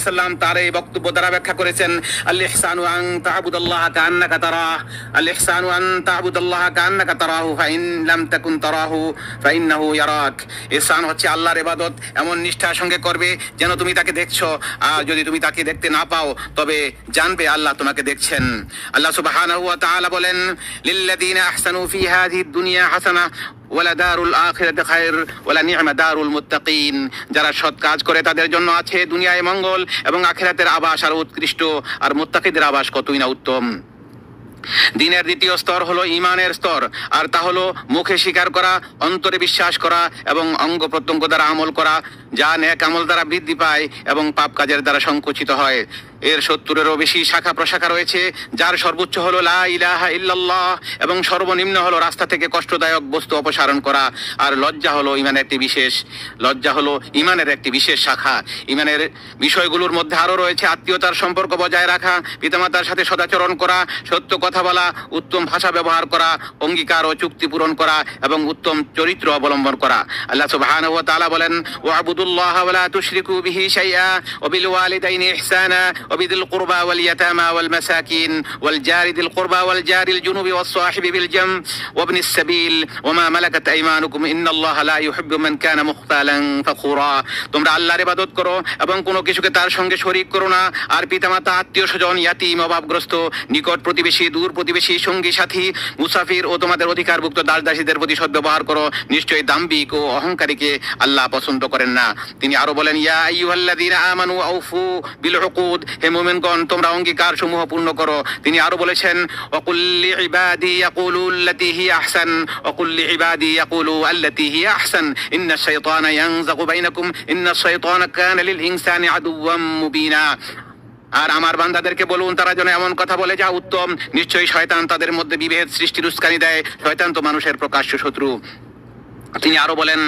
সাল্লাম তার এই বক্তব্য দ্বারা ব্যাখ্যা করেছেন, আল ইহসানু আন তা'বুদাল্লাহা কাআন্নাকা তারাহ, আল ইহসানু আন তা'বুদাল্লাহা কাআন্নাকা তারাহু ফাইন লাম তাকুন তারাহু ফাইন্নাহু ইয়ারাক। ইহসান হচ্ছে আল্লাহর ইবাদত এমন নিষ্ঠার সঙ্গে করবে যেন তুমি তাকে দেখছো, আর যদি তুমি তাকে দেখতে না পাও তবে জানবে আল্লাহ তোমাকে দেখছেন। আল্লাহ সুবহানাহু ওয়া তাআলা বলেন, লিল্লাযীনা আহসানু ফি হাযিহিদ দুনিয়া হাসানাহ ওয়ালাদারুল আখিরাতি খায়র ওয়ালানি'মা দারুল মুত্তাকিন। যারা সৎ কাজ করে তাদের জন্য আছে দুনিয়ায় মঙ্গল এবং আখিরাতের আবাস আর উৎকৃষ্ট, আর মুত্তাকিদের আবাস কতই না উত্তম। দিনের দ্বিতীয় স্তর হলো ঈমানের স্তর, আর তা হলো মুখে স্বীকার করা, অন্তরে বিশ্বাস করা এবং অঙ্গ প্রত্যঙ্গ দ্বারা আমল করা, যা নেক আমল দ্বারা বৃদ্ধি পায় এবং পাপ কাজের দ্বারা সংকুচিত হয়। এর 70-এরও বেশি শাখা প্রশাখা রয়েছে, যার সর্বোচ্চ হলো লা ইলাহা ইল্লাল্লাহ এবং সর্বনিম্ন হলো রাস্তা থেকে কষ্টদায়ক বস্তু অপসারণ করা। আর লজ্জা হলো ইমানের একটি বিশেষ শাখা। ইমানের বিষয়গুলোর মধ্যে আরো রয়েছে আত্মীয়তার সম্পর্ক বজায় রাখা, পিতামাতার সাথে সদাচরণ করা, সত্য কথা বলা, উত্তম ভাষা ব্যবহার করা, অঙ্গীকার ও চুক্তি পূরণ করা এবং উত্তম চরিত্র অবলম্বন করা। আল্লাহ সুবহানাহু ওয়া তাআলা বলেন, ওয়া'বুদুল্লাহা ওয়া লা তুশরিকু বিহি শাইআ ওয়া বিল ওয়ালিদাইনি ইহসানা وبذي القربى واليتامى والمساكين والجار ذي القربى والجار الجنوب والصاحب بالجنب وابن السبيل وما ملكت أيمانكم إن الله لا يحب من كان مختالا فخورا। তোমরা আল্লাহর ইবাদত করো এবং কোনো কিছুকে তার সঙ্গে শরীক করো না, আর পিতামাতা, আত্মীয় স্বজন, ইয়াতীম, অভাবগ্রস্ত, নিকট প্রতিবেশী, দূর প্রতিবেশী, সঙ্গী সাথী, মুসাফির ও তোমাদের অধিকারভুক্ত দাস দাসীদের প্রতি সদ্ব্যবহার করো। নিশ্চয়ই দাম্ভিক ও অহংকারীকে আল্লাহ পছন্দ করেন না। তিনি আরো বলেন, ইয়া আইয়ুহাল্লাযীনা আমানু আউফু বিল উকুদ, হে মুমিনগণ তোমরা অঙ্গীকার সমূহ পূর্ণ করো। তিনি আরো বলেছেন, ওয়াকুল লিইবাদি ইয়াকুলু আল্লাতী হিয়া আহসান ওয়াকুল লিইবাদি ইয়াকুলু আল্লাতী হিয়া আহসান ইন্নাশ শাইতানা ইয়ানযাগু বাইনাকুম ইন্নাশ শাইতানা কানা লিল ইনসানি আদুওয়াম মুবিনা। আর আমার বান্দাদেরকে বলুন তারা যেন এমন কথা বলে যা উত্তম। নিশ্চয়ই শয়তান তাদের মধ্যে বিভেদ সৃষ্টির উস্কানি দেয়। শয়তান তো মানুষের প্রকাশ্য শত্রু। তিনি আরো বলেন,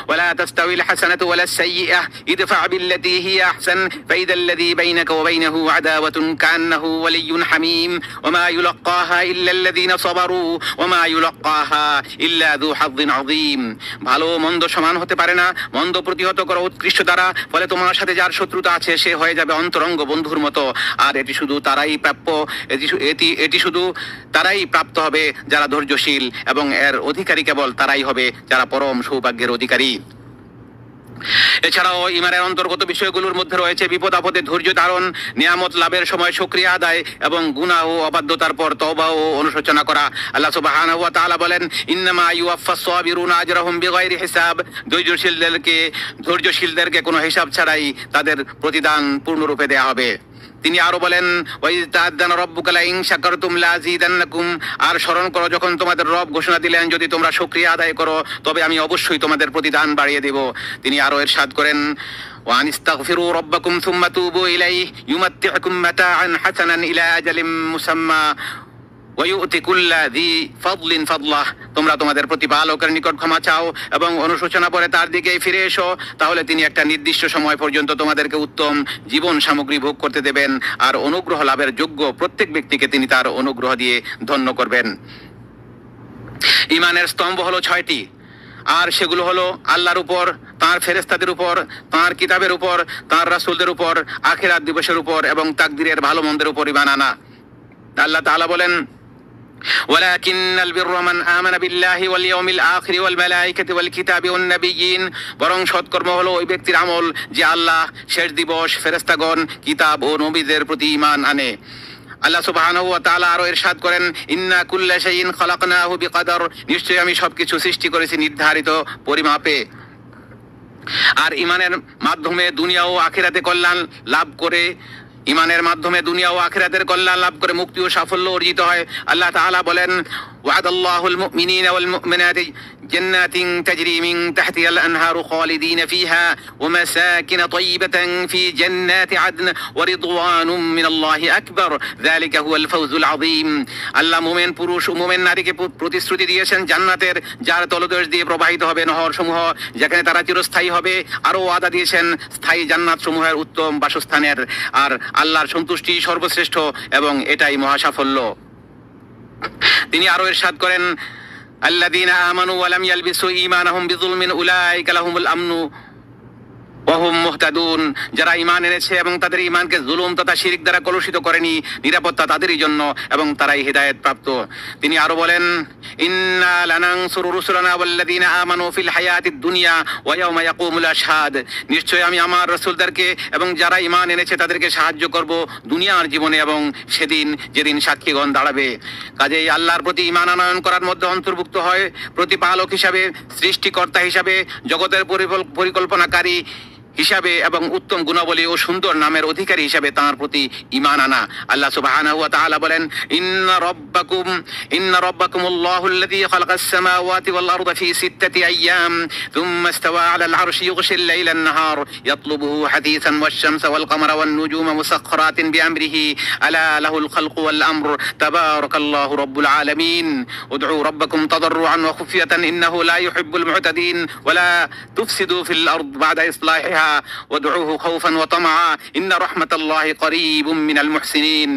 ওয়ালা তাস্তাউইল হাসানাতু ওয়ালাস সাইয়্যিআহ ইদফা বিল্লাতী হিয়া আহসান ফাইদাল্লাযী বাইনাকা ওয়া বাইনাহু আদাওয়াতুন কান্নাহু ওয়ালিয়্যুন হামীম ওয়া মা ইউলাক্কাহা ইল্লাল্লাযীনা সাবারু ওয়া মা ইউলাক্কাহা ইল্লা যু হাযযিন আযীম। ভালো মন্দ সমান হতে পারে না, মন্দ প্রতিহত করো উৎকৃষ্ট দ্বারা, ফলে তোমার সাথে যার শত্রুতা আছে সে হয়ে যাবে অন্তরঙ্গ বন্ধুর মতো। আর এটি শুধু তারাই প্রাপ্ত হবে যারা ধৈর্যশীল, এবং এর অধিকারী কেবল তারাই হবে যারা পরম সৌভাগ্যের অধিকারী। এছাড়াও ঈমানের অন্তর্গত বিষয়গুলোর মধ্যে রয়েছে বিপদ আপদে ধৈর্য ধারণ, নিয়ামত লাভের সময় শুকরিয়া আদায় এবং গুনাহ ও অবাধ্যতার পর তওবা ও অনুশোচনা করা। আল্লাহ সুবহানাহু ওয়া তাআলা বলেন, ইন্নামা ইউওয়াফফাস সাবিরুনা আজরাহুম বিগাইরি হিসাব। ধৈর্যশীলদেরকে কোনো হিসাব ছাড়াই তাদের প্রতিদান পূর্ণরূপে দেয়া হবে। তিনি আরো বলেন, ওয়াইয তা'আযানা রাব্বুকা লাইন শাকারতুম লাযীদান্নাকুম। আর স্মরণ করো যখন তোমাদের রব ঘোষণা দিলেন, যদি তোমরা শুকরিয়া আদায় করো তবে আমি অবশ্যই তোমাদের প্রতিদান বাড়িয়ে দেব। তিনি আরো ইরশাদ করেন, ওয়া আনিস্তাগফিরু রাব্বাকুম সুম্মা তুবু ইলাইহি ইউমাত্তিউকুম মাতাআন হাসানান ইলা আজালিম মুসাম্মা ওয়া ইউতি কুল্লা যী ফাদলিন ফাদলাহ। তোমরা তোমাদের প্রতিপালকের নিকট ক্ষমা চাও এবং অনুশোচনা করে তার দিকেই ফিরে এসো, তাহলে তিনি একটা নির্দিষ্ট সময় পর্যন্ত তোমাদেরকে উত্তম জীবন সামগ্রী ভোগ করতে দেবেন, আর অনুগ্রহ লাভের যোগ্য প্রত্যেক ব্যক্তিকে তিনি তার অনুগ্রহ দিয়ে ধন্য করবেন। ঈমানের স্তম্ভ হলো 6টি, আর সেগুলো হলো আল্লাহর উপর, তাঁর ফেরেশতাদের উপর, তাঁর কিতাবের উপর, তাঁর রাসূলদের উপর, আখিরাত দিবসের উপর এবং তাকদীরের ভালো মন্দের উপর ঈমান আনা। আল্লাহ তাআলা বলেন, ওয়ালাকিন্নাল বিররা মান আমানা বিল্লাহি ওয়াল ইয়াউমিল আখির ওয়াল মালায়েকাতি ওয়াল কিতাবি ওয়ান নাবিয়্যিন। বরং সৎকর্ম হলো ওই ব্যক্তির আমল যে আল্লাহ, শেষ দিবস, ফেরেশতাগণ, কিতাব ও নবীদের প্রতি ঈমান আনে। আল্লাহ সুবহানাহু ওয়া তাআলা আরো ইরশাদ করেন, ইন্না কুল্লা শাইইন খালাকনাহু বিকদর। নিশ্চয়ই আমি সবকিছু সৃষ্টি করেছি নির্ধারিত পরিমাপে। আর ঈমানের মাধ্যমে দুনিয়া ও আখিরাতে কল্যাণ লাভ করে মুক্তি ও সাফল্য অর্জিত হয়। আল্লাহ তাআলা বলেন, ওয়াদাল্লাহুল মুমিনিনা ওয়াল মুমিনাতি জান্নাতিন তাজরি মিন তাহতিহাল আনহারু খালিদিনা ফিহা ওয়া মাসাকিন তাইয়িবাতান ফি জান্নাতি আদন ওয়া রিদওয়ানুম মিনাল্লাহি আকবার যালিকা হুয়াল ফাওজুল আযীম। আল্লাহ মুমিন পুরুষ ও মুমিন নারীকে প্রতিশ্রুতি দিয়েছেন জান্নাতের, যার তলদেশ দিয়ে প্রবাহিত হবে নহর সমূহ, যেখানে তারা চিরস্থায়ী হবে। আরো ওয়াদা দিয়েছেন স্থায়ী জান্নাত সমূহের উত্তম বাসস্থানের। আর আল্লাহর সন্তুষ্টি সর্বশ্রেষ্ঠ এবং এটাই মহাসাফল্য। তিনি আরো ইরশাদ করেন, আল্লাযীনা আমানু ওয়া লাম ইয়ালবিসু ঈমানাহুম বিযুলমিন উলাইকা লাহুমুল আমনু ওয়াহুম মুহতাদুন, যারা ঈমান এনেছে এবং তাদের ঈমানকে জুলুম তথা শিরক দ্বারা কলুষিত করেনি, নিরাপত্তা তাদেরই জন্য এবং তারাই হিদায়াত প্রাপ্ত। তিনি আরো বলেন, ইন্না লানানসুরু রুসুলানা ওয়াল্লাযীনা আমানু ফিল হায়াতিদ দুনিয়া ওয়া ইয়াওমা ইয়াকুমুল আশহাদ, নিশ্চয় আমি আমার রাসূলদেরকে এবং যারা ঈমান এনেছে তাদেরকে সাহায্য করব দুনিয়ার জীবনে এবং সেদিন যেদিন সাক্ষীগণ দাঁড়াবে। কাজেই আল্লাহর প্রতি ঈমান আনয়ন করার মধ্যে অন্তর্ভুক্ত হয় প্রতিপালক হিসাবে, সৃষ্টিকর্তা হিসাবে, জগতের পরিকল্পনাকারী হিসাবে এবং উত্তম গুণাবলী ও সুন্দর নামের অধিকারী হিসাবে তাঁর প্রতি ঈমান আনা। আল্লাহ সুবহানাহু ওয়া তাআলা বলেন, ইন্না রাব্বাকুমুল্লাহুল্লাযী খালাকাস সামাওয়াতি ওয়াল আরদা ফি সিত্তাতি আইয়াম থুম্মা ইসতাওয়া আলাল আরশি ইউগশিল লাইলা আন-নাহার ইয়াতলুবুহু হাদীসান ওয়াশ-শামসা ওয়াল কামারা ওয়ান নুজুমা মুসাখখারাতিন বিআমরিহি আলা লাহুল খালকু ওয়াল আমর তাবারাকাল্লাহু রাব্বুল আলামিন উদউ রাব্বাকুম তাদাররুআন ওয়া খুফিয়াতান ইন্নাহু লা ইউহিব্বুল মু'তাদিন ওয়া লা তুফসিদু ফিল আরদ বা'দা ইসলাহিহা ওয়াদউহু খাউফান ওয়া তামআ ইন্না রাহমাতাল্লাহি করিবুম মিনাল মুহসিনিন।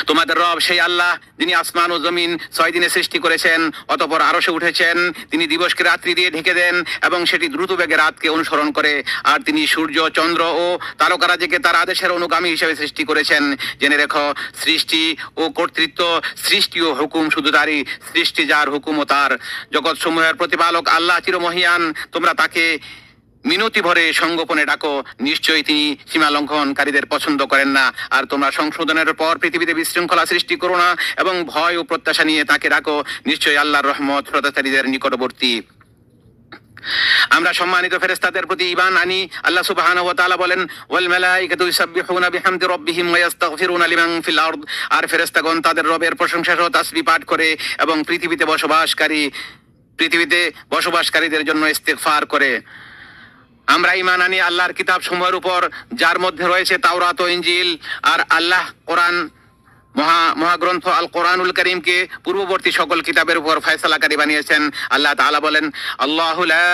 তোমাদের রব সেই আল্লাহ যিনি আসমান ও জমিন 6 দিনে সৃষ্টি করেছেন, অতঃপর আরশে উঠেছেন। তিনি দিবসকে রাত্রি দিয়ে ঢেকে দেন এবং সেটি দ্রুত বেগে রাতকে অনুসরণ করে। আর তিনি সূর্য, চন্দ্র ও তারকারাজিকে তার আদেশের অনুগামী হিসেবে সৃষ্টি করেছেন। জেনে রেখো, সৃষ্টি ও কর্তৃত্ব, সৃষ্টি ও হুকুম শুধু তারই। সৃষ্টি যার, হুকুম ও তার। জগৎ সমূহের প্রতিপালক আল্লাহ চিরমহিয়ান। তোমরা তাকে মিনতি ভরে সঙ্গোপনে ডাকো, নিশ্চয়ই তিনি সীমা লঙ্ঘনকারীদের পছন্দ করেন না। আর তোমরা সংশোধনের পর পৃথিবীতে বিশৃঙ্খলা সৃষ্টি করো না এবং ভয় ও প্রত্যাশা নিয়ে তাকে ডাকো, নিশ্চয়ই আল্লাহর রহমত শ্রদ্ধাকারীদের নিকটবর্তী। আমরা সম্মানিত ফেরেশতাদের প্রতি ঈমান আনি। আল্লাহ সুবহানাহু ওয়া তাআলা বলেন, ওয়াল মালাইকাতু ইউসাব্বিহুনা বিহামদি রাব্বিহিম ওয়া ইস্তাগফিরুনা লিমান ফিল আরদ, আর ফেরেশতাগণ তাদের রবের প্রশংসা সহ তাসবিহ পাঠ করে এবং পৃথিবীতে বসবাসকারীদের জন্য ইস্তিগফার করে। আমরা ঈমান আনি আল্লাহর কিতাব সমূহের উপর, যার মধ্যে রয়েছে তাওরাত ও ইনজিল। আর আল্লাহ মহাগ্রন্থ আল কোরআনুল করিমকে পূর্ববর্তী সকল কিতাবের উপর ফয়সালাকারী বানিয়েছেন। আল্লাহ তাআলা বলেন, আল্লাহু লা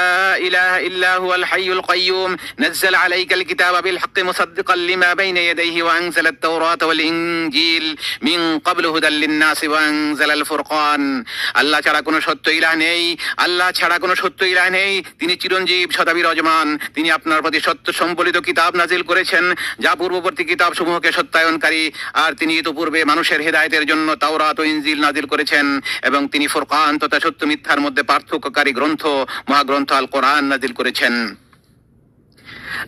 ইলাহা ইল্লা হুয়াল হাইয়ুল কাইয়্যুম নাযালা আলাইকাল কিতাবা বিল হাক্কি মুসাদ্দিকাল লিমা বাইনা ইয়াদাইহি ওয়া আনজালাত তাওরাতা ওয়াল ইনজিল মিন ক্বাবলু হুদাল লিন-নাসি ওয়া আনজালাল ফুরকান। আল্লাহ ছাড়া কোনো সত্য ইলাহ নেই, আল্লাহ ছাড়া কোনো সত্য ইলাহ নেই। তিনি চিরঞ্জীব, সদা বিরাজমান। তিনি আপনার প্রতি সত্য সম্বলিত কিতাব নাজিল করেছেন, যা পূর্ববর্তী কিতাব সমূহকে সত্যায়নকারী। আর তিনি ইতপূর্বে মানুষের হেদায়েতের জন্য তাওরাত ও ইনজিল নাজিল করেছেন এবং তিনি ফুরকান তথা সত্য মিথ্যার মধ্যে পার্থক্যকারী গ্রন্থ, মহাগ্রন্থ আল কোরআন নাজিল করেছেন।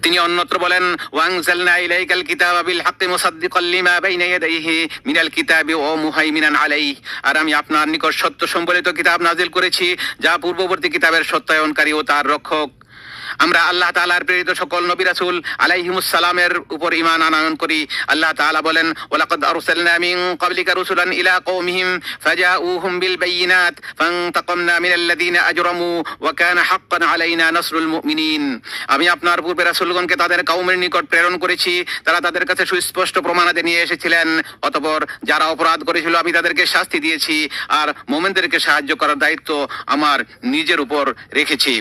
তিনি অন্যত্র বলেন, ওয়ানজালনা ইলাইকাল কিতাবা বিল হাক্কি মুসাদ্দিকাল লিমা বাইনা ইয়াদাইহি মিনাল কিতাবি ওয়া মুহাইমিনান আলাইহি। আর আমি আপনার নিকট সত্য সম্বলিত কিতাব নাজিল করেছি, যা পূর্ববর্তী কিতাবের সত্যায়নকারী ও তার রক্ষক। আমরা আল্লাহ তাআলার প্রেরিত সকল নবী রাসূল আলাইহিমুস সালামের উপর ঈমান আনয়ন করি। আল্লাহ তাআলা বলেন, ওয়ালাকাদ আরসালনা মিন ক্বাবলিকা রাসূলান ইলা কওমিহিম ফাজাউহুম বিল বাইয়িনাত ফান্তাকামনা মিনাল্লাযীনা আজরামু ওয়া কানা হাক্কান আলাইনা নাসরুল মুমিনিন। আমি আপনার পূর্বে রাসূলগণকে তাদের কওমের নিকট প্রেরণ করেছি, তারা তাদের কাছে সুস্পষ্ট প্রমাণাদি নিয়ে এসেছিলেন। অতঃপর যারা অপরাধ করেছিল আমি তাদেরকে শাস্তি দিয়েছি, আর মুমিনদেরকে সাহায্য করার দায়িত্ব আমার নিজের উপর রেখেছি।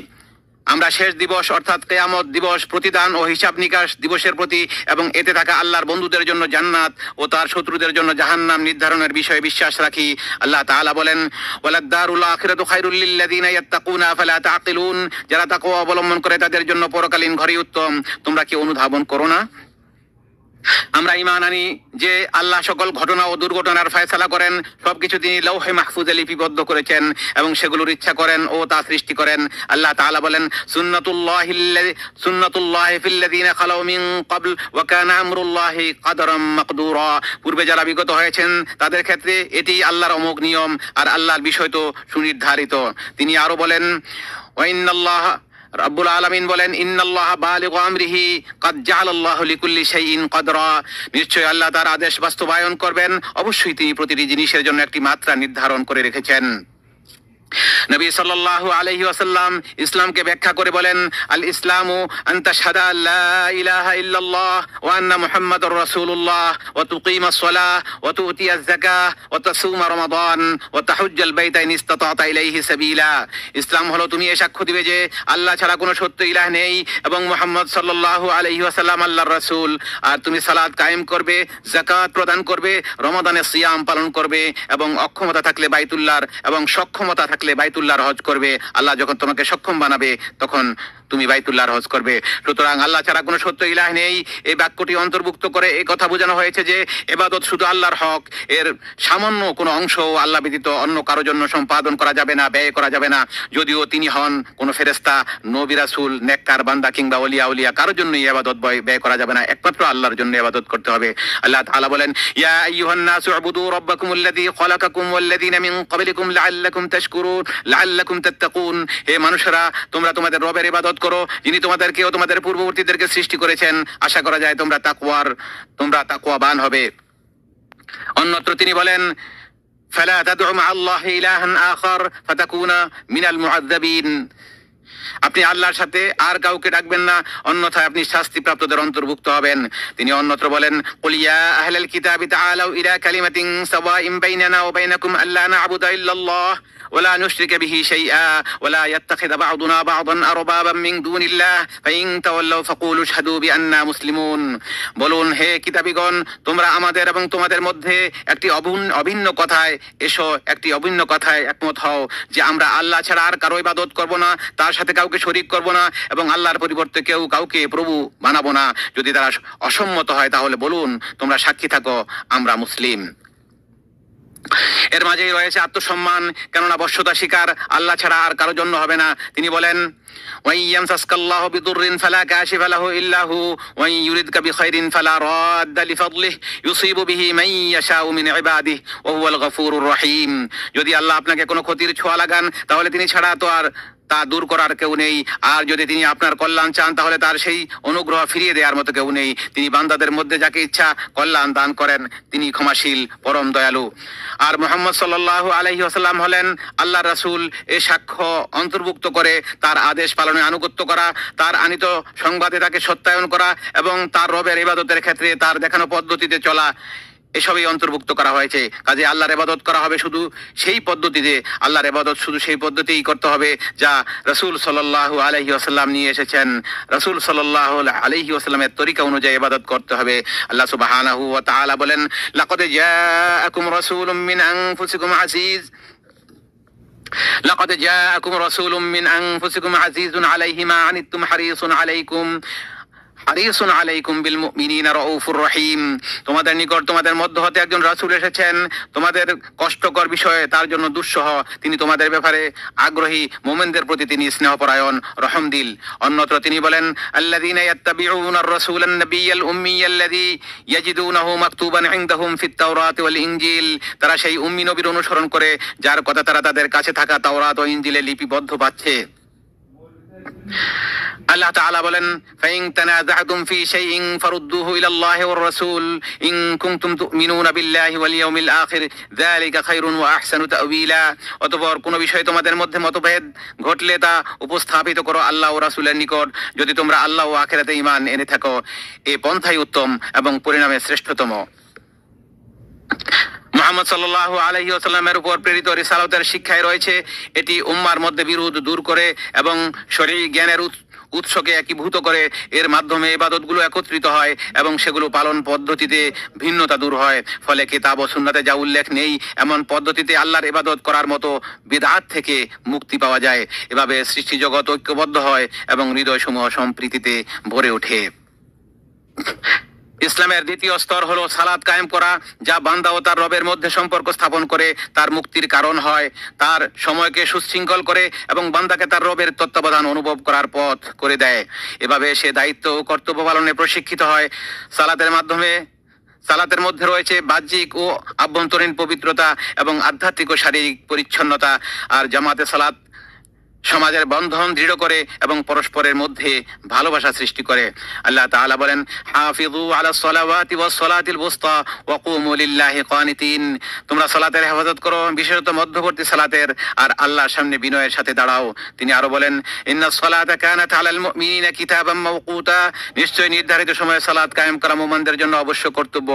আমরা শেষ দিবস অর্থাৎ কিয়ামত দিবস, প্রতিদান ও হিসাব নিকাশ দিবসের প্রতি এবং এতে থাকা আল্লাহর বন্ধুদের জন্য জান্নাত ও তার শত্রুদের জন্য জাহান্নাম নির্ধারণের বিষয়ে বিশ্বাস রাখি। আল্লাহ তাআলা বলেন, ওয়ালাদ-দারুল আখিরাতু খায়রুল লিল্লাযীনা ইয়াত্তাকুনা আফালা তা'কিলুন, যারা তাকওয়া অবলম্বন করে তাদের জন্য পরকালীন ঘরই উত্তম। তোমরা কি অনুধাবন করো না? আমরা ঈমান আনি যে আল্লাহ সকল ঘটনা ও দুর্ঘটনার ফয়সালা করেন। সবকিছু তিনি লৌহে মাহফুজে লিপিবদ্ধ করেছেন এবং সেগুলোর ইচ্ছা করেন ও তা সৃষ্টি করেন। আল্লাহ তাআলা বলেন, সুন্নাতুল্লাহি ফিল্লাযীনা খালাউ মিন ক্বাবল ওয়া কানা আমরুল্লাহি কদরাম মাকদুরা। পূর্বে যারা বিগত হয়েছেন তাদের ক্ষেত্রে এটি আল্লাহর অমোঘ নিয়ম, আর আল্লাহর বিষয় তো সুনির্ধারিত। তিনি আরো বলেন, ওয়া ইন্নাল্লাহ রাব্বুল আলামিন বলেন, ইন্নাল্লাহা বালিগু আমরিহি কাদ জাআলাল্লাহু লিকুল্লি শাইইন কদরা। নিশ্চয় আল্লাহ তার আদেশ বাস্তবায়ন করবেন, অবশ্যই তিনি প্রতিটি জিনিসের জন্য একটি মাত্রা নির্ধারণ করে রেখেছেন। নবী সাল্লাল্লাহু আলাইহি ওয়াসাল্লাম ইসলামকে ব্যাখ্যা করে বলেন, আল ইসলামু আন তাশহাদা আল্লা ইলাহা ইল্লাল্লাহ ওয়া আন্না মুহাম্মাদুর রাসূলুল্লাহ ওয়া তুকিমাস সালাহ ওয়া তুতিয়াজ যাকাহ ওয়া তাসুমা রমাদান ওয়া তাহুজ্জাল বাইতা ইন ইসতাতা'তা ইলাইহি সাবিলা। ইসলাম হলো তুমি এই সাক্ষ্য দিবে যে আল্লাহ ছাড়া কোনো সত্য ইলাহ নেই এবং মুহাম্মদ সাল্লাল্লাহু আলাইহি ওয়াসাল্লাম আল্লাহর রাসূল। আর তুমি সালাত কায়েম করবে, যাকাত প্রদান করবে, রমাদানে সিয়াম পালন করবে এবং অক্ষমতা থাকলে বাইতুল্লাহর এবং সক্ষমতা থাকলে বাইতুল্লাহর হজ করবে। আল্লাহ যখন তোমাকে সক্ষম বানাবে তখন তুমি বাইতুল্লাহর হজ করবে। সুতরাং আল্লাহ ছাড়া কোনো সত্য ইলাহ নেই, এই বাক্যটি অন্তর্ভুক্ত করে এই কথা বোঝানো হয়েছে যে ইবাদত শুধু আল্লাহর হক, এর সামান্য কোনো অংশ আল্লাহ ব্যতীত অন্য কারো জন্য সম্পাদন করা যাবে না, ব্যয় করা যাবে না। যদিও তিনি হন কোনো ফেরেশতা, নবী রাসূল, নেককার বান্দা কিংবা ওলিয়া উলিয়া, কারোর জন্য ইবাদত ব্যয় করা যাবে না, একমাত্র আল্লাহর জন্য ইবাদত করতে হবে। আল্লাহ তাআলা বলেন, ইয়া আইয়ুহান নাসু উবুদু রাব্বাকুমুল্লাযী খালাকাকুম ওয়াল্লাযীনা মিন ক্বাবলিকুম লাআল্লাকুম তাশকুরুন লাআল্লাকুম তাত্তাকুন। হে মানুষেরা, তোমরা তোমাদের রবের ইবাদত করো, যিনি তোমাদেরকে ও তোমাদের পূর্ববর্তীদেরকে সৃষ্টি করেছেন। আশা করা যায় তোমরা তাকওয়াবান হবে। অন্যত্র তিনি বলেন, ফালা তাদউ মা আল্লাহি ইলাহান আখার ফাতাকুনা মিনাল মুআযযাবিন। আপনি আল্লাহর সাথে আর কাউকে ডাকবেন না, অন্যথায় আপনি শাস্তিপ্রাপ্তদের অন্তর্ভুক্ত হবেন। তিনি অন্যত্র বলেন, কুল ইয়া আহলাল কিতাবি তাআলাউ ইলা কালিমাতিন সাওয়াইন বাইনানা ওয়া বাইনাকুম আল্লা না'বুদা ইল্লাল্লাহ ওয়া লা নুশরিকা বিহি শাইআ ওয়া লা ইয়াত্তাখিযা বা'দুনা বা'দান আরবাবাম মিন দুনিল্লাহ ফাইন তাওয়াল্লাউ ফাকুলু আশহাদু বিআন্না মুসলিমুন। বলুন, হে কিতাবীগণ, তোমরা আমাদের এবং তোমাদের মধ্যে একটি অভিন্ন কথায় এসো, একটি অভিন্ন কথায় একমত হও যে আমরা আল্লাহ ছাড়া আর কারো ইবাদত করব না, তার সাথে কাউকে শরীক করব না এবং আল্লাহর পরিবর্তে কাউকে প্রভু বানাবো না। যদি তারা অসম্মত হয় তাহলে বলুন, তোমরা সাক্ষী থাকো, আমরা মুসলিম। এর মাঝেই রয়েছে আত্মসম্মান, কেননা বশ্যতা স্বীকার আল্লাহ ছাড়া আর কারোর জন্য হবে না। তিনি বলেন, ওয়াইয়ামসাসকাল্লাহু বিদুররিন ফালা কাশিফা লাহু ইল্লা হু ওয়া ইউরিদকা বিখাইরিন ফালা রাদ্দা লিফাদলিহি ইউসিবু বিহি মান ইয়াশাউ মিন ইবাদিহি ওয়া হুয়াল গফুরুর রহিম। যদি আল্লাহ আপনাকে কোনো ক্ষতির ছোঁয়া লাগান তাহলে তিনি ছাড়া তো আর তা দূর করার কেউ নেই, আর যদি তিনি আপনার কল্যাণ চান তাহলে তার সেই অনুগ্রহ ফিরিয়ে দেওয়ার মতো কেউ নেই। তিনি বান্দাদের মধ্যে যাকে ইচ্ছা কল্যাণ দান করেন, তিনি ক্ষমাশীল, পরম দয়ালু। আর মুহাম্মদ সাল্লাল্লাহু আলাইহি ওয়াসাল্লাম হলেন আল্লাহর রাসূল। এ সাক্ষ্য অন্তর্ভুক্ত করে তার আদেশ পালনে আনুগত্য করা, তার আনিত সংবাদে তাকে সত্যায়ন করা এবং তার রবের ইবাদতের ক্ষেত্রে তার দেখানো পদ্ধতিতে চলা, এসবই অন্তর্ভুক্ত করা হয়েছে। কাজে আল্লাহর ইবাদত করা হবে শুধু সেই পদ্ধতিতে, আল্লাহর ইবাদত শুধু সেই পদ্ধতিই করতে হবে যা রাসূল সাল্লাল্লাহু আলাইহি ওয়াসাল্লাম নিয়ে এসেছেন। রাসূল সাল্লাল্লাহু আলাইহি ওয়াসাল্লামের তরিকা অনুযায়ী ইবাদত করতে হবে। আল্লাহ সুবহানাহু ওয়া তাআলা বলেন, লাকাদ জাআকুম রাসূলুম মিন আনফুসিকুম আজিজ লাকাদ জাআকুম রাসূলুম মিন আনফুসিকুম আজিজুন আলাইহি মা আনিতুম হারিসুন আলাইকুম বিল মুমিনিনা রাউফুর রহিম। তোমাদের নিকট তোমাদের মধ্য হতে একজন রাসূল এসেছেন, তোমাদের কষ্টকর বিষয়ে তার জন্য দুঃসহ, তিনি তোমাদের ব্যাপারে আগ্রহী, মুমিনদের প্রতি তিনি স্নেহপরায়ণ, রহমদিল। অন্যত্র তিনি বলেন, আল্লাযীনা ইয়াত্তাবিউনার রাসূলান নাবিয়্যাল উম্মিয়াল্লাযী ইয়াজিদুনাহু মাকতুবান ইনদাহুম ফিত তাওরাতি ওয়াল ইনজিল। তারা সেই উম্মি নবীর অনুসরণ করে যার কথা তারা তাদের কাছে থাকা তাওরাত ও ইনজিলে লিপিবদ্ধ পাচ্ছে। আল্লাহ তাআলা বলেন, ফাইন তানাযাতুম ফি শাইইন ফারুদ্দুহু ইলাল্লাহি ওয়ার রাসূল ইন কুনতুম তুমিনুনা বিল্লাহি ওয়াল ইয়াউমিল আখির যালিকা খায়রুন ওয়া আহসানু তা'ওয়িলা। অতঃপর কোন বিষয়ে তোমাদের মধ্যে মতভেদ ঘটলে তা উপস্থাপিত করো আল্লাহ ও রাসূলের নিকট, যদি তোমরা আল্লাহ ও আখিরাতে ঈমান এনে থাকো। এই পন্থাই উত্তম এবং পরিণামে শ্রেষ্ঠতম। মুহাম্মদ সাল্লাল্লাহু আলাইহি ওয়াসাল্লামের উপর প্রেরিত রিসালাতের শিক্ষায় রয়েছে এটি উম্মার মধ্যে বিরোধ দূর করে এবং শরঈ জ্ঞানের উৎসকে একীভূত করে। এর মাধ্যমে ইবাদতগুলো একত্রিত হয় এবং সেগুলো পালন পদ্ধতিতে ভিন্নতা দূর হয়। ফলে কিতাব ও সুন্নাতে যা উল্লেখ নেই এমন পদ্ধতিতে আল্লাহর ইবাদত করার মতো বিদআত থেকে মুক্তি পাওয়া যায়। এভাবে সৃষ্টি জগৎ ঐক্যবদ্ধ হয় এবং হৃদয়সমূহ সম্প্রীতিতে ভরে ওঠে। ইসলামের দ্বিতীয় স্তর হলো সালাত কায়েম করা, যা বান্দা ও তার রবের মধ্যে সম্পর্ক স্থাপন করে তার মুক্তির কারণ হয়, তার সময়কে সুশৃঙ্খল করে এবং বান্দাকে তার রবের তত্ত্বাবধান অনুভব করার পথ করে দেয়। এভাবে সে দায়িত্ব ও কর্তব্য পালনে প্রশিক্ষিত হয়। সালাতের মধ্যে রয়েছে বাহ্যিক ও আভ্যন্তরীণ পবিত্রতা এবং আধ্যাত্মিক ও শারীরিক পরিচ্ছন্নতা। আর জামাতে সালাত সমাজের বন্ধন দৃঢ় করে এবং পরস্পরের মধ্যে ভালোবাসা সৃষ্টি করে। আল্লাহ তাআলা বলেন, হাফিযু আলাস সালাওয়াতি ওয়াস সালাতিল বুসতা ওয়া কুমু লিল্লাহি কানিতিন। তোমরা সালাতের হেফাজত করো, বিশেষত মধ্যবর্তী সালাতের, আর আল্লাহর সামনে বিনয়ের সাথে দাঁড়াও। তিনি আরো বলেন, ইন্নাস সালাতা কানাত আলাল মুমিনিনা কিতাবাম মাওকুতা। নিশ্চয়ই নির্ধারিত সময়ে সালাত কায়েম করা মুমিনদের জন্য অবশ্য কর্তব্য।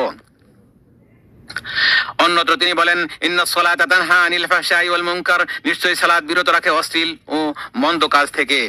অন্যত্র তিনি বলেন, ইন্নাস সালাতা তানহা আনিল ফাহশাই ওয়াল মুনকার। নিশ্চয়ই সালাত বিরত রাখে অশ্লীল ও মন্দ কাজ থেকে।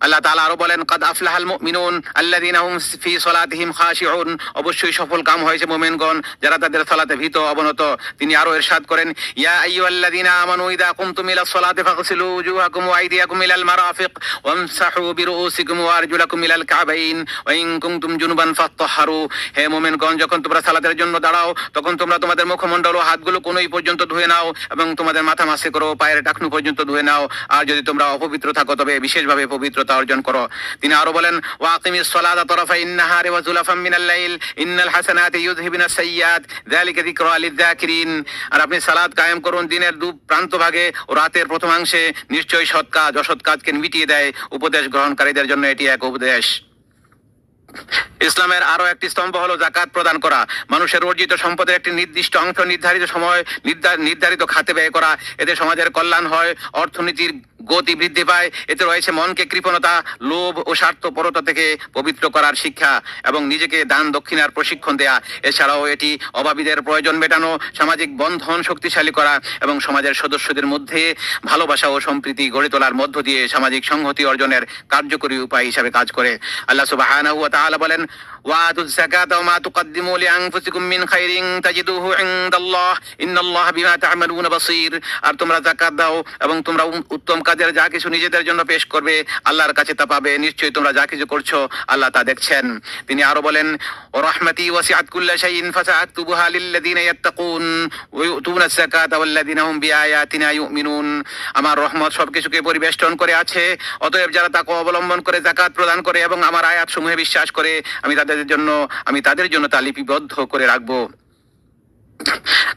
আল্লাহ তাআলা আরো বলেন, কাদ আফলাহাল মুমিনুন আল্লাযীনা হুম ফি সালাতিহিম খাশিউন, অবশ্যই সফল কাম হয়েছে মুমিনগণ যারা তাদের সালাতে ভীত অবনত। তিনি আরো ইরশাদ করেন, ইয়া আইয়ুহাল্লাযীনা আমানু ইযা কুমতুম ইলাস সালাতি ফাগসিলু উজুহাকুম ওয়া আইদিয়াকুম ইলাল মারাফিক ওয়ামসাহু বিরুউসিকুম ওয়া আরজুলাকুম ইলাল কাবাইন ওয়া ইন কুনতুম জুনুবান ফাত্তাহহারু। হে মুমিনগণ, যখন তোমরা সালাতের জন্য দাঁড়াও তখন তোমরা তোমাদের মুখমণ্ডল ও হাতগুলো কোনই পর্যন্ত ধুয়ে নাও এবং তোমাদের মাথা মাসে করো, পায়ের টাকনু পর্যন্ত ধুয়ে নাও। আর যদি তোমরা অপবিত্র থাকো তবে বিশেষভাবে পবিত্রতা অর্জন করো। তিনি আরো বলেন, ওয়া আকিমিস সালাতা তারাফাইন নাহারি ওয়া যুলাফাম মিনাল লাইল ইন্নাল হাসানাতি ইউযহিবুনাস সাইয়্যাত যালিকা যিকরা লিয-যাকিরিন। আর আপনি সালাত কায়েম করুন দিনের দু প্রান্তভাগে ও রাতের প্রথমাংশে, নিশ্চয়ই সৎ কাজ অসৎ কাজকে মিটিয়ে দেয়। উপদেশ গ্রহণকারীদের জন্য এটি এক উপদেশ। ইসলামের আরো একটি স্তম্ভ হলো যাকাত প্রদান করা। মানুষের অর্জিত সম্পদের একটি নির্দিষ্ট অংশ নির্ধারিত সময় নির্ধারিত খাতে ব্যয় করা। এতে সমাজের কল্যাণ হয়, অর্থনীতির গতি বৃদ্ধি পায়। এতে রয়েছে মনকে কৃপণতা, লোভ ও স্বার্থপরতা থেকে পবিত্র করার শিক্ষা এবং নিজেকে দান দক্ষিণার প্রশিক্ষণ দেয়া। এছাড়াও এটি অভাবীদের প্রয়োজন মেটানো, সামাজিক বন্ধন শক্তিশালী করা এবং সমাজের সদস্যদের মধ্যে ভালোবাসা ও সম্প্রীতি গড়ে তোলার মধ্য দিয়ে সামাজিক সংহতি অর্জনের কার্যকরী উপায় হিসাবে কাজ করে। আল্লাহ সুবহানাহু ওয়া তাআলা বলেন, ওয়াতুজ যাকাতা ওয়া মা তুকদ্দিমু লিআনফুসিকুম মিন খাইরিন তাজিদুহু ইনদাল্লাহ ইন্নাল্লাহা বিমা তা'মালুনা বাসীর। আর তোমরা যাকাত দাও এবং তোমরা উত্তম কাজের যা কিছু নিজেদের জন্য পেশ করবে আল্লাহর কাছে তা পাবে, নিশ্চয়ই তোমরা যা কিছু করছো আল্লাহ তা দেখছেন। তিনি আরো বলেন, ওয়া রাহমাতি ওয়াসিআত কুল্লা শাইইন ফাসাআকতুবুহা লিল্লাযীনা ইয়াত্তাকুন ওয়া ইউতুনাজ যাকাতা ওয়াল্লাযীনা হুম বিআয়াতিনা ইউমিনুন। আমার রহমত সবকিছুকে পরিবেষ্টন করে আছে, অতএব যারা তাকওয়া অবলম্বন করে যাকাত প্রদান করে এবং আমার আয়াতসমূহে বিশ্বাস করে আমি তাদের জন্য তা লিপিবদ্ধ করে রাখবো।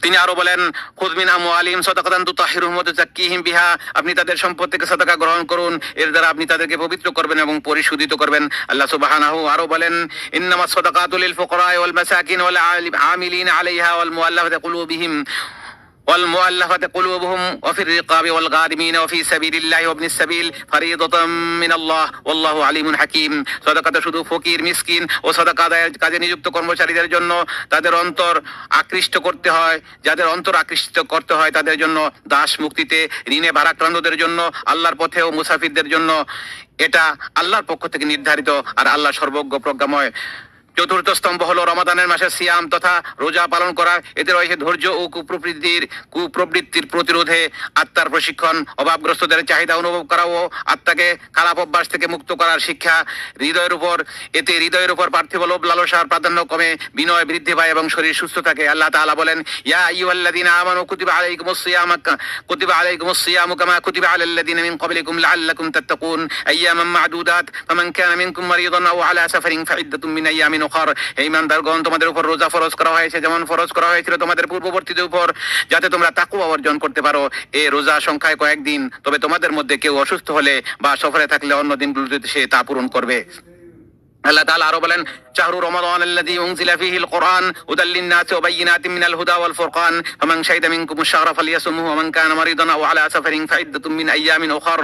তিনি আরো বলেন, খুয মিন আমওয়ালিহিম সাদাকাতান তুতাহহিরুহুম ওয়া তুযাক্কিহিম বিহা। আপনি তাদের সম্পদ থেকে সাদাকা গ্রহণ করুন, এর দ্বারা আপনি তাদেরকে পবিত্র করবেন এবং পরিশুদ্ধিত করবেন। আল্লাহ সুবহানাহু আরো বলেন, ইন্নামাস সাদাকাতু লিল ফুকারা'i ওয়াল মাসাকিন ওয়াল আমিলিনা আলাইহা ওয়াল মুআল্লাফাতি কুলুবুহুম ওয়া ফির রিকাবি ওয়াল গারিমিনা ওয়া ফি সাবিলিল্লাহি ওয়া ইবনিস সাবিল ফারিদাতাম মিনাল্লাহ ওয়াল্লাহু আলিমুন হাকীম। সাদাকাটা শুধু ফকির, মিসকিন ও সাদাকা আদায়ের কাজে নিযুক্ত কর্মচারীদের জন্য, যাদের অন্তর আকৃষ্ট করতে হয় তাদের জন্য, দাস মুক্তিতে, ঋণে ভারাক্রান্তদের জন্য, আল্লাহর পথে ও মুসাফিরদের জন্য। এটা আল্লাহর পক্ষ থেকে নির্ধারিত, আর আল্লাহ সর্বজ্ঞ প্রজ্ঞাময়। চতুর্থ স্তম্ভ হলো রমাদানের মাসে সিয়াম তথা রোজা পালন করা। এতে রয়েছে ধৈর্য ও কুপ্রবৃত্তির প্রতিরোধে আত্মার প্রশিক্ষণ, অভাবগ্রস্তদের চাহিদা অনুভব করা ও আত্মাকে খারাপ অভ্যাস থেকে মুক্ত করার শিক্ষা। হৃদয়ের উপর পার্থিব লোভ লালসার প্রাধান্য কমে, বিনয় বৃদ্ধি পায় এবং শরীর সুস্থ থাকে। আল্লাহ তাআলা বলেন, ইয়া আইয়ুহাল্লাযীনা আমানু কুতিবা আলাইকুমুস সিয়ামু কামা কুতিবা আলাল্লাযীনা মিন ক্বাবলিকুম লাআল্লাকুম তাত্তাকুন আইয়ামান মা'দুদাত ফামান কানা মিনকুম মারিদান আও আলা সাফারিন ফাইদ্দাতুম মিন আইয়ামিন উখর। হে ঈমানদারগণ, তোমাদের উপর রোজা ফরজ করা হয়েছে যেমন ফরজ করা হয়েছিল তোমাদের পূর্ববর্তীদের উপর, যাতে তোমরা তাকওয়া অর্জন করতে পারো। এই রোজা সংখ্যায় কয়েকদিন, তবে তোমাদের মধ্যে কেউ অসুস্থ হলে বা সফরে থাকলে অন্য দিনগুলোতে সে তা পূরণ করবে। আল্লাহ তাআলা আরো বলেন, শাহরু রমাদান আল্লাযী উনজিলা ফীহিল কুরআন হুদাল লিন-নাসি ওয়া বায়িনাতিন মিনাল হুদা ওয়াল ফুরকান ফামান শাহিদা মিনকুমুশ শাহরা ফালইয়াসুমহু ওয়া মান কানা মারিদান আও আলা সাফারিন ফাইদ্দাতুম মিন আইয়ামিন উখর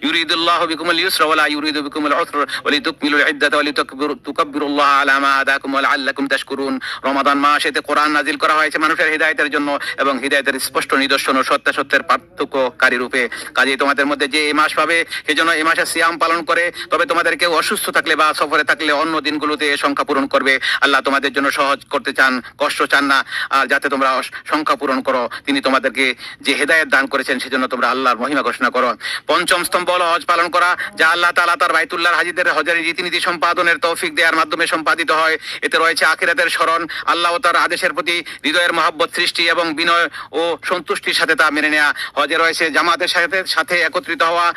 ইউরিদুল্লাহু বিকুমুল ইউসরা ওয়া লা ইউরিদু বিকুমুল উসরা ওয়া লিতুকমিলুল ইদ্দাতা ওয়া লিতুকাব্বিরুল্লাহা আলা মা হাদাকুম ওয়া লাআল্লাকুম তাশকুরুন। রমাদান মাস, এতে কোরআন নাযিল করা হয়েছে মানুষের হিদায়াতের জন্য এবং হিদায়াতের স্পষ্ট নিদর্শন ও সত্যের পার্থক্যকারী রূপে। কাজেই তোমাদের মধ্যে যে এই মাস পাবে সেজন্য এই মাসে সিয়াম পালন করে, তবে তোমাদের কেউ অসুস্থ থাকলে বা সফরে থাকলে অন্য দিনগুলোতে সংখ্যা পূরণ করবে। আল্লাহ তোমাদের জন্য সহজ করতে চান, কষ্ট চান না। আর যাতে তোমরা সংখ্যা পূরণ করো, তিনি তোমাদেরকে যে হেদায়েত দান করেছেন সেজন্য তোমরা আল্লাহর মহিমা ঘোষণা করো। পঞ্চম স্তম্ভ হলো হজ পালন করা, যা আল্লাহ তাআলা তার বাইতুল্লাহর হাজীদের হজের রীতিনীতি সম্পাদনের তৌফিক দেওয়ার মাধ্যমে সম্পাদিত হয়। এতে রয়েছে আখিরাতের স্মরণ, আল্লাহ ও তার আদেশের প্রতি হৃদয়ের মহব্বত সৃষ্টি এবং বিনয় ও সন্তুষ্টির সাথে তা মেনে নেওয়া। হজে রয়েছে জামাতের সাথে একত্রিত হওয়া,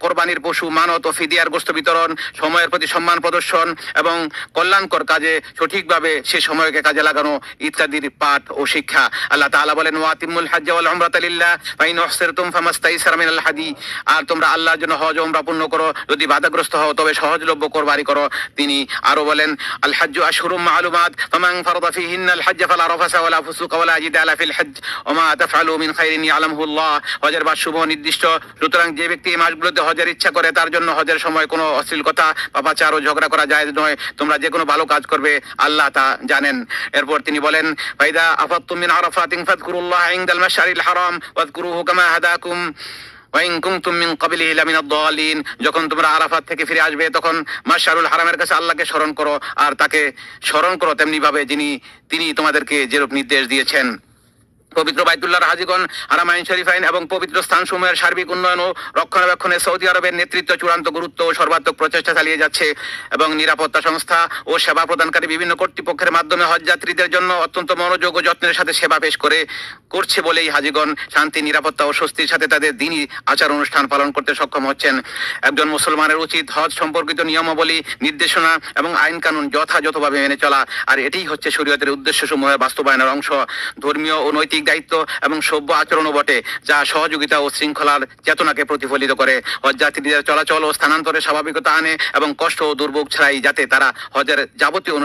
কোরবানির পশু মানত ও ফিদিয়ার গোশত বিতরণ, সময়ের প্রতি সম্মান প্রদর্শন এবং কল্যাণকর কাজে সঠিকভাবে সে সময়কে কাজে লাগানো ইত্যাদির পাঠ ও শিক্ষা। আল্লাহ তাআলা বলেন, ওয়াতিমুল হজ্জ ওয়াল উমরাতা লিল্লাহ ফাইন উহসিরতুম ফামাস্তাইসারা মিনাল হাদি। আর তোমরা আল্লাহর জন্য হজ ও উমরা পূর্ণ করো, যদি বাধাগ্রস্ত হও তবে সহজলভ্য কোরবানি করো। তিনি আরো বলেন, আল হজ্জু আশহুরুম মা'লুমাত ফামান ফারাদা ফীহিন্নাল হজ্জ ফালা রাফাসা ওয়ালা ফুসুকা ওয়ালা জিদালা ফিল হজ্জ ওয়া মা তাফআলু মিন খাইরিন ইয়ালামুহুল্লাহ। হজের মাস শুভ নির্দিষ্ট, সুতরাং যে ব্যক্তি এই মাসগুলোতে হজের ইচ্ছা করে তার জন্য হজের সময় কোনো অশ্লীল কথা, পাপাচার ও ঝগড়া করা জায়েজ নয়। তোমরা যে কোনো ভালো কাজ করবে আল্লাহ তা জানেন। এরপর তিনি বলেন, ফাইদা আফাদতুম মিন আরাফাতিন ফাযকুরুল্লাহ ইনদাল মাশআরিল হারাম ওয়াযকুরুহু কামা হাদাকুম ওয়াইন কুনতুম মিন ক্বাবলিহি লামিনাদ দালিন, যখন তোমরা আরাফাত থেকে ফিরে আসবে তখন মাশআরুল হারামের কাছে আল্লাহকে স্মরণ করো, আর তাকে স্মরণ করো তেমনি ভাবে তিনি তোমাদেরকে যেরূপ নির্দেশ দিয়েছেন। পবিত্র বাইতুল্লাহর হাজীগণ হারামাইন শরীফাইন এবং পবিত্র স্থানসমূহের সার্বিক উন্নয়ন ও রক্ষণাবেক্ষণে সৌদি আরবের নেতৃত্ব চূড়ান্ত গুরুত্ব ও সর্বাত্মক প্রচেষ্টা চালিয়ে যাচ্ছে এবং নিরাপত্তা সংস্থা ও সেবা প্রদানকারী বিভিন্ন কর্তৃপক্ষের মাধ্যমে হজ যাত্রীদের জন্য অত্যন্ত মনোযোগ ও যত্নের সাথে সেবা পেশ করছে বলেই হাজীগণ শান্তি, নিরাপত্তা ও স্বস্তির সাথে তাদের দিনই আচার অনুষ্ঠান পালন করতে সক্ষম হচ্ছেন। একজন মুসলমানের উচিত হজ সম্পর্কিত নিয়মাবলী, নির্দেশনা এবং আইন কানুন যথাযথভাবে মেনে চলা, আর এটিই হচ্ছে শরীয়তের উদ্দেশ্যসমূহের বাস্তবায়নের অংশ। ধর্মীয় ও নৈতিক দায়িত্ব এবং সভ্য আচরণও বটে, যা সহযোগিতা ও শৃঙ্খলার চেতনাকে প্রতিফলিত করে। হজ যাত্রীদের চলাচল ও স্থানান্তরে স্বাভাবিকতা আনে এবং কষ্ট ও দুর্ভোগ ছাড়াই যাতে তারা হজের যাবতীয়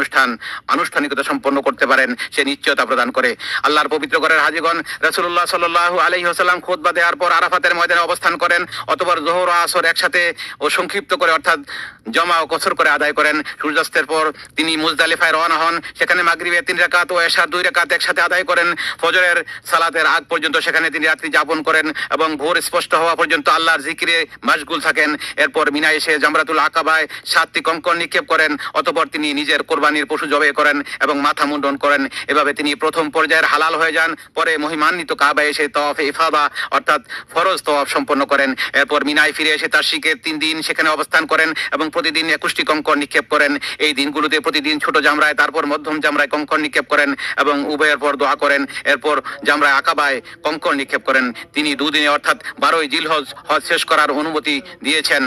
আনুষ্ঠানিকতা সম্পন্ন করতে পারেন সে নিশ্চয়তা প্রদান করে। আল্লাহর পবিত্র ঘরের হাজীগণ রাসূলুল্লাহ সাল্লাল্লাহু আলাইহি ওয়াসাল্লাম খুতবা দেওয়ার পর আরাফাতের ময়দানে অবস্থান করেন, অতঃপর যোহর ও আসর একসাথে ও সংক্ষিপ্ত করে অর্থাৎ জমা ও কসর করে আদায় করেন। সূর্যাস্তের পর তিনি মুজদালিফায় রওনা হন, সেখানে মাগরিবের 3 রাকাত ও এশার 2 রাকাত একসাথে আদায় করেন। ফজরের সালাতের আগ পর্যন্ত সেখানে তিনি রাত্রি যাপন করেন এবং ভোর স্পষ্ট হওয়া পর্যন্ত আল্লাহর জিকিরে মাশগুল থাকেন। এরপর মিনায় এসে জামরাতুল আকাবায় 7টি কঙ্কর নিক্ষেপ করেন, অতঃপর তিনি নিজের কোরবানির পশু জবাই করেন এবং মাথা মুন্ডন করেন। এভাবে তিনি প্রথম পর্যায়ের হালাল হয়ে যান। পরে মহিমান্বিত কাবায় এসে তওয়াফে ইফাদা অর্থাৎ ফরজ তওয়াফ সম্পন্ন করেন। এরপর মিনায় ফিরে এসে তাশরিকের 3 দিন সেখানে অবস্থান করেন এবং প্রতিদিন 21টি কঙ্কর নিক্ষেপ করেন। এই দিনগুলোতে প্রতিদিন ছোট জামরায় তারপর মধ্যম জামরায় কঙ্কর নিক্ষেপ করেন এবং উভয়ের পর দোয়া করেন। এরপর জামরায় আকাবায় কঙ্কর নিক্ষেপ করেন। তিনি 2 দিনে অর্থাৎ 12ই জিলহজ হজ শেষ করার অনুমতি দিয়েছেন।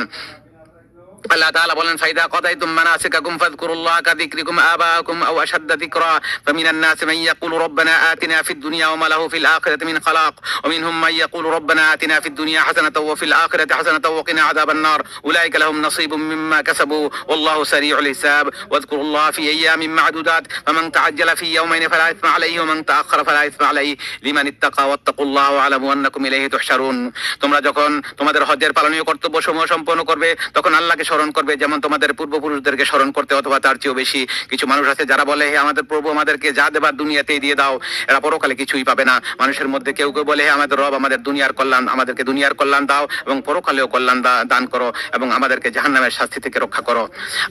আল্লাহ তাআলা বলেন, ফাইদা কাদাইতুম মানাসিকাকুম ফাযকুরুল্লাহা কাযিকরিকুম আবাআকুম আও আশাদ্দা যিকরা ফামিনান নাসি মান ইয়াকুলু রাব্বানা আতিনা ফিদ দুনিয়া ওয়া মা লাহু ফিল আখিরাতি মিন খালাক ওয়া মিনহুম মান ইয়াকুলু রাব্বানা আতিনা ফিদ দুনিয়া হাসানাতাও ওয়া ফিল আখিরাতি হাসানাতাও ওয়া কিনা আযাবান নার উলাইকা লাহুম নাসীবুম মিম্মা কাসাবু ওয়াল্লাহু সারিউল হিসাব ওয়াযকুরুল্লাহা ফি আইয়ামিন মা'দুদাত ফামান তাআজ্জালা ফি ইয়াওমাইন ফালা ইসমা আলাইহি ওয়া মান তাআখারা ফালা ইসমা আলাইহি লিমান ইত্তাকা ওয়াত্তাকুল্লাহা ওয়া আলামু আন্নাকুম ইলাইহি তুহশারুন। তোমরা যখন তোমাদের হজ্জের পালনীয় কর্তব্যসমূহ সম্পন্ন করবে তখন আল্লাহকে স্মরণ করবে যেমন তোমাদের পূর্বপুরুষদেরকে স্মরণ করতে, অথবা তার চেয়েও বেশি। কিছু মানুষ আছে যারা বলে, হে আমাদের প্রভু আমাদেরকে যা দেবার দুনিয়াতেই দিয়ে দাও। এরা পরকালে কিছুই পাবে না। মানুষের মধ্যে কেউ কেউ বলে, হে আমাদের রব আমাদের দুনিয়ার কল্যাণ, আমাদেরকে দুনিয়ার কল্যাণ দাও এবং পরকালেও কল্যাণ দান করো এবং আমাদেরকে জাহান্নামের শাস্তি থেকে রক্ষা করো।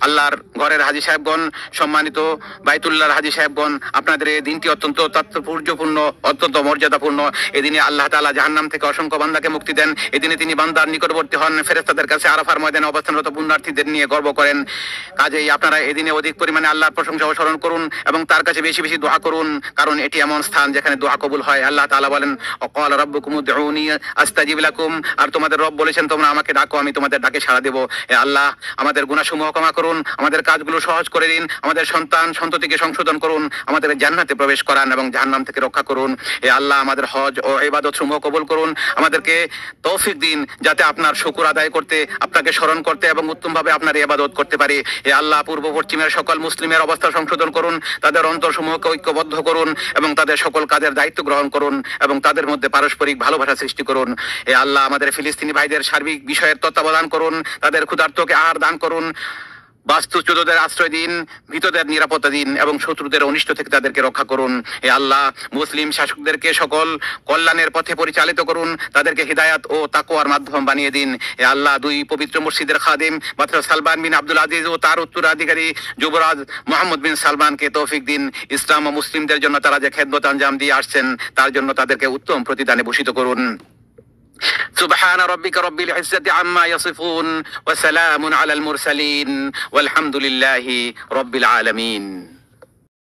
আল্লাহর ঘরের হাজী সাহেবগণ, সম্মানিত বাইতুল্লাহর হাজী সাহেবগণ, আপনাদের এই দিনটি অত্যন্ত তাৎপর্যপূর্ণ, অত্যন্ত মর্যাদাপূর্ণ। এদিনে আল্লাহ তাআলা জাহান্নাম থেকে অসংখ্য বান্দাকে মুক্তি দেন। এদিনে তিনি বান্দার নিকটবর্তী হন, ফেরেশতাদের কাছে আরাফার ময়দানে অবস্থানরত পুণ্যার্থীদের নিয়ে গর্ব করেন। কাজেই আপনারা এদিনে অধিক পরিমাণে আল্লাহর প্রশংসা ও স্মরণ করুন এবং তার কাছে বেশি বেশি দোয়া করুন, কারণ এটি এমন স্থান যেখানে দোয়া কবুল হয়। আল্লাহ তাআলা বলেন, ওয়াকালা রাব্বুকুম উদউনি আস্তাজিব লাকুম, আর তোমাদের রব বলেছেন তোমরা আমাকে ডাকো, আমি তোমাদের ডাকে সাড়া দেব। হে আল্লাহ, আমাদের গুনাহসমূহ ক্ষমা করুন, আমাদের কাজগুলো সহজ করে দিন, আমাদের সন্তান সন্ততিকে সংশোধন করুন, আমাদের জান্নাতে প্রবেশ করান এবং জাহান্নাম থেকে রক্ষা করুন। হে আল্লাহ, আমাদের হজ ও ইবাদত সমূহ কবুল করুন, আমাদেরকে তৌফিক দিন যাতে আপনার শুকর আদায় করতে, আপনাকে স্মরণ করতে এবং উত্তমভাবে আপনার ইবাদত করতে পারি। হে আল্লাহ, পূর্ব পশ্চিমের সকল মুসলিমের অবস্থা সংশোধন করুন, তাদের অন্তরসমূহকে ঐক্যবদ্ধ করুন এবং তাদের সকল কাজের দায়িত্ব গ্রহণ করুন এবং তাদের মধ্যে পারস্পরিক ভালোবাসা সৃষ্টি করুন। হে আল্লাহ, আমাদের ফিলিস্তিনি ভাইদের সার্বিক বিষয়ের তত্ত্বাবধান করুন, তাদের ক্ষুধার্তকে আহার দান করুন, বাস্তুচ্যুতদের আশ্রয় দিন, ভীতদের নিরাপত্তা দিন এবং শত্রুদের অনিষ্ট থেকে তাদেরকে রক্ষা করুন। হে আল্লাহ, মুসলিম শাসকদেরকে সকল কল্যাণের পথে পরিচালিত করুন, তাদেরকে হিদায়াত ও তাকওয়ার মাধ্যম বানিয়ে দিন। হে আল্লাহ, 2 পবিত্র মসজিদের খাদিম মাত্র সালমান বিন আব্দুল আজিজ ও তার উত্তরাধিকারী যুবরাজ মোহাম্মদ বিন সালমানকে তৌফিক দিন। ইসলাম ও মুসলিমদের জন্য তারা যে খেদমত আঞ্জাম দিয়ে আসছেন তার জন্য তাদেরকে উত্তম প্রতিদানে ভূষিত করুন। سبحان ربك رب العزة عما يصفون وسلام على المرسلين والحمد لله رب العالمين।